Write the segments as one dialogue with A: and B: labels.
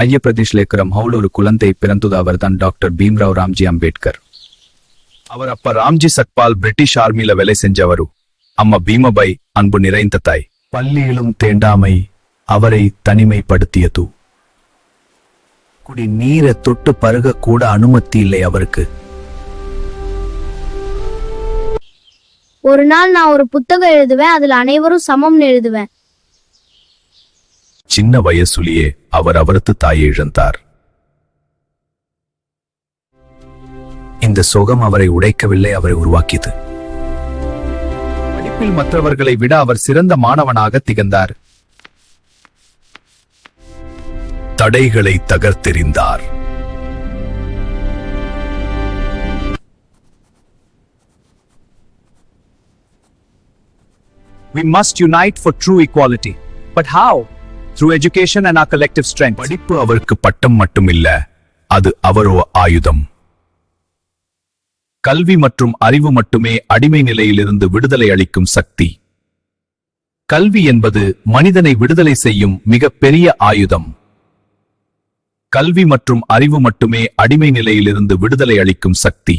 A: ஐயப்பிரதேஷ்ல இருக்கிற மவுல் ஒரு குழந்தை பிறந்தது. அவர் தான் டாக்டர் பீம்ராவ் ராம்ஜி அம்பேத்கர். அவர் அப்ப ராம்ஜி சக்பால் பிரிட்டிஷ் ஆர்மியில வேலை செஞ்சவரு. அம்மா பீமபாய் அன்பு நிறைந்த தாய். பள்ளியிலும் தேண்டாமை அவரை தனிமைப்படுத்தியது. குடி நீரை தொட்டு பருக கூட அனுமதி இல்லை அவருக்கு.
B: ஒரு நாள் நான் ஒரு புத்தகம் எழுதுவேன், அதுல அனைவரும் சமம்னு எழுதுவேன்.
A: சின்ன வயசுலேயே அவர் அவரது தாயை இழந்தார். இந்த சோகம் அவரை உடைக்கவில்லை, அவரை உருவாக்கியது. படிப்பில் மற்றவர்களை விட அவர் சிறந்த மாணவனாக திகழ்ந்தார். தடைகளை தகர்த்தெறிந்தார்.
C: We must unite for true equality. But how? Through education and our collective strength.
A: படிப்பு அவருக்கு பட்டம் மட்டுமில்ல, அது அவரோ ஆயுதம். கல்வி மற்றும் அறிவு மட்டுமே அடிமை நிலையிலிருந்து விடுதலை அளிக்கும் சக்தி. கல்வி என்பது மனிதனை விடுதலை செய்யும் மிக பெரிய ஆயுதம். கல்வி மற்றும் அறிவு மட்டுமே அடிமை நிலையிலிருந்து விடுதலை அளிக்கும் சக்தி.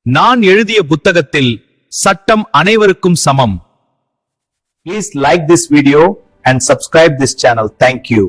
A: நான் எழுதிய புத்தகத்தில் சட்டம் அனைவருக்கும் சமம்.
C: Please like this video and subscribe this channel. Thank you.